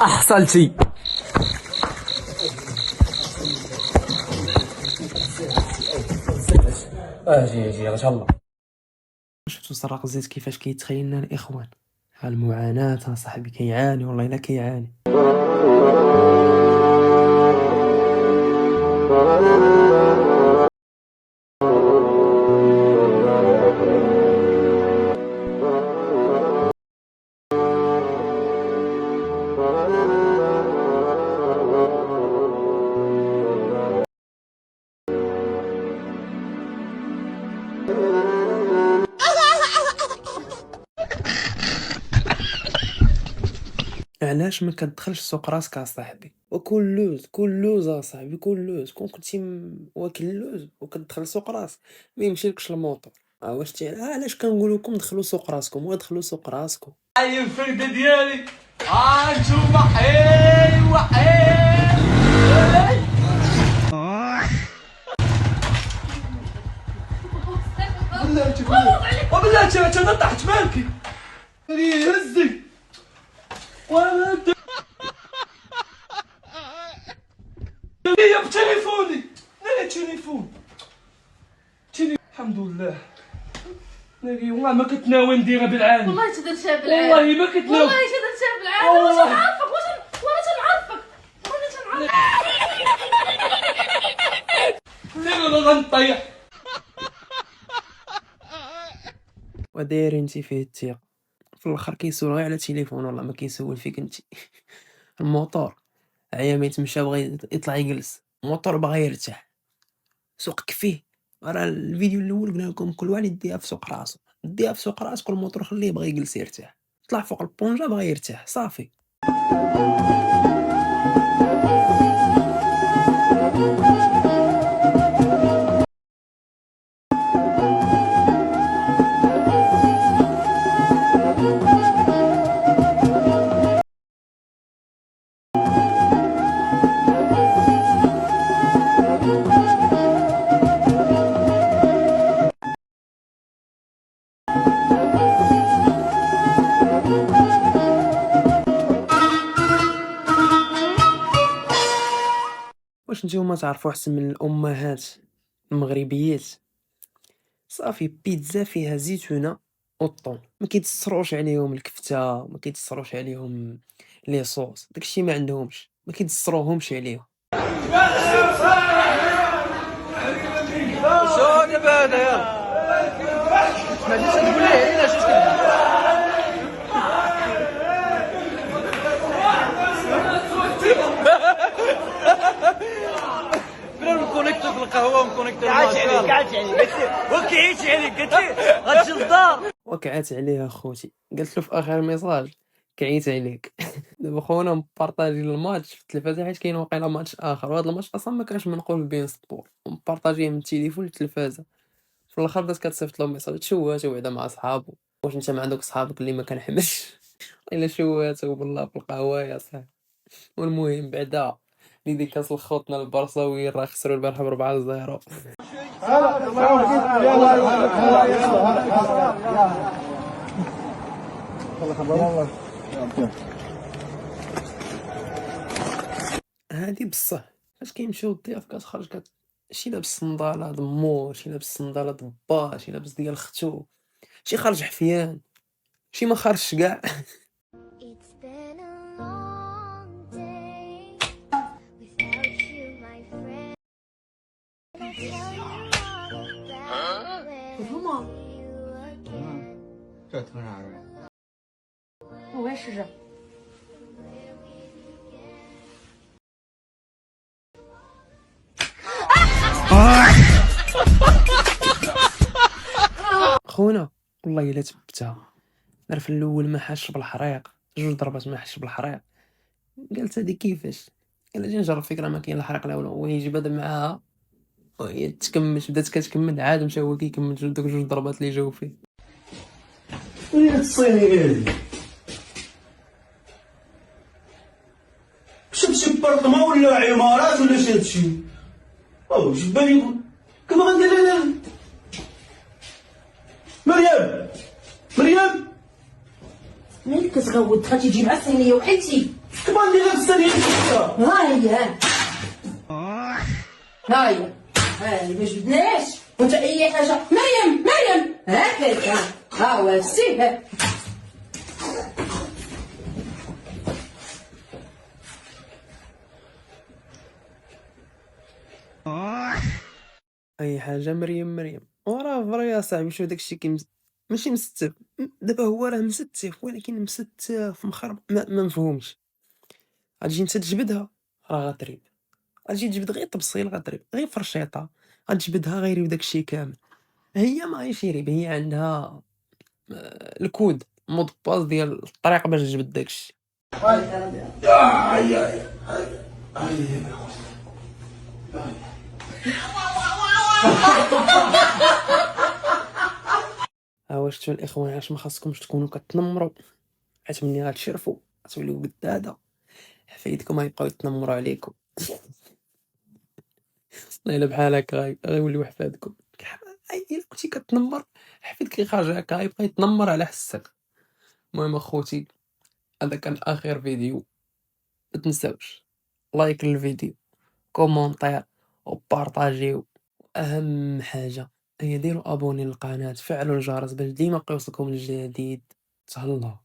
أحصلتي. اجي يلا الله. شفتوا سراق الزيت كيفاش كيتخيلنا الاخوان؟ المعاناة صاحبي كيعاني والله الا كيعاني. علاش ما كتدخلش سوق راسك اصاحبي؟ وكل لوز اصاحبي، كل لوز كنتي واكل اللوز وكتدخل سوق راسك ما يمشيلكش الموطور. واش علاش كنقول لكم دخلوا سوق راسكم ودخلوا سوق راسكم؟ هاي الفردة ديالي انتوما حيوا وبلاتي انا طحت مالكي هزي وانا هي بتليفوني ناري تليفون الحمد لله ناري والله ما كنتناوي نديرها بالعاني. والله تدرتها بالعاني، والله ما كنتناوي، والله تدرتها بالعاني. واش نعرفك، وانا تنعرفك، انا غنطيح. وداير انت فيه الثقه في الاخر كيسول غير على تليفون، والله ما كيسول فيك انت. الموطور عيا ما يتمشى بغى يطلع يجلس، الموطور باغي يرتاح، سوقك فيه. راه الفيديو الاول قلنا لكم كل واحد يديها في سوق راسو، ديها في سوق راسك، الموطور خليه بغى يجلس يرتاح، طلع فوق البونجا بغى يرتاح صافي. واش نتوما تعرفوا احسن من الامهات المغربيات؟ صافي بيتزا فيها زيتونه والطون، ما كيتسروش عليهم الكفته، ما كيتسروش عليهم لي صوص، داكشي ما عندهمش، ما كيتسروهمش عليهم. شو دابا هذا يا ما عنديش تقول ليه علاش كتبدا كونيكتو في القهوه وكونيكتو قعدت عليك وكيعيش عليك قلت لي غتجي للدار. وكعات عليه اخوتي، قالت له في اخر ميساج كعيت عليك. دابا خونا مبارطاجي الماتش في التلفازه حيت كاين واقيلا ماتش اخر، وهذا الماتش اصلا ما كانش منقول بين سبور، ومبارطاجيه من التليفون للتلفازه. في الاخر بدات كتصيفط له ميساج شواتو بعدا مع صحابو. واش انت ما عندك صحابك اللي ما كنحملش؟ الا شواتو بالله في القهوه يا صاحبي. والمهم بعدا ديديكاس لخوتنا البرصاويين راه خسروا البارحه ب4-0. هادي بصح فاش كيمشيو الضياف كتخرج شي لابس صنداله ضمور، شي لابس صنداله ضبا، شي لابس ديال ختو، شي خارج حفيان، شي ما خارجش كاع. It's been a long day without you, my friend. I tell you all about when I see you again. 这腾啥味？我也试试。 خونا والله الا تبتها، راه في الاول ما حاش بالحريق، جوج ضربات ما حاش بالحريق. قالت هادي كيفاش؟ قال اجي نجرب فكره، ما كاين الحريق الاول، هو يجي بدل معاها وهي تكمّل بدات كتكمّل عاد مشى هو كيكمّل دوك 2 ضربات اللي جاو فيه. وين هاد الصينية هادي؟ شفت شي بارطمون ولا عمارات ولا شي هادشي؟ او جبالي كيما غندير انا؟ مريم مريم مالك كتغوت بغيتي تجي مع الصينيه وحيتي كيما غندير هاد الصينية كيفاش؟ ها هي ما جبدناش وانت اي حاجه. مريم هكاك ها هو سي أي حاجة مريم، وراه فري أصاحبي شوف داكشي ماشي مستف، دابا هو راه مستف ولكن مستف مخرب ما مفهومش. غتجي نتا تجبدها راه غتريب، غتجي تجبد غير تبصيل غتريب، غير فرشيطة غتجبدها غيريب داكشي كامل. هي ماغاديش يريب، هي عندها الكود مود باز ديال الطريقة باش تجبد داكشي. ها شفتو الإخوان علاش ما خاصكمش تكونوا كتنمروا، حيت ملي غتشرفوا غتوليو قدادة حفايدكم غيبقاو يتنمروا عليكم. والله إلا بحال هكا غيوليو حفادكم. إلا كنتي كتنمر حفيدك يخرج هكا غيبقى يتنمر على حسك. المهم اخوتي هذا كان اخر فيديو، متنساوش لايك للفيديو، كومونتير وبارطاجيو، اهم حاجه هي ديروا ابوني للقناه، فعلوا الجرس باش ديما يوصلكم الجديد. تهلا.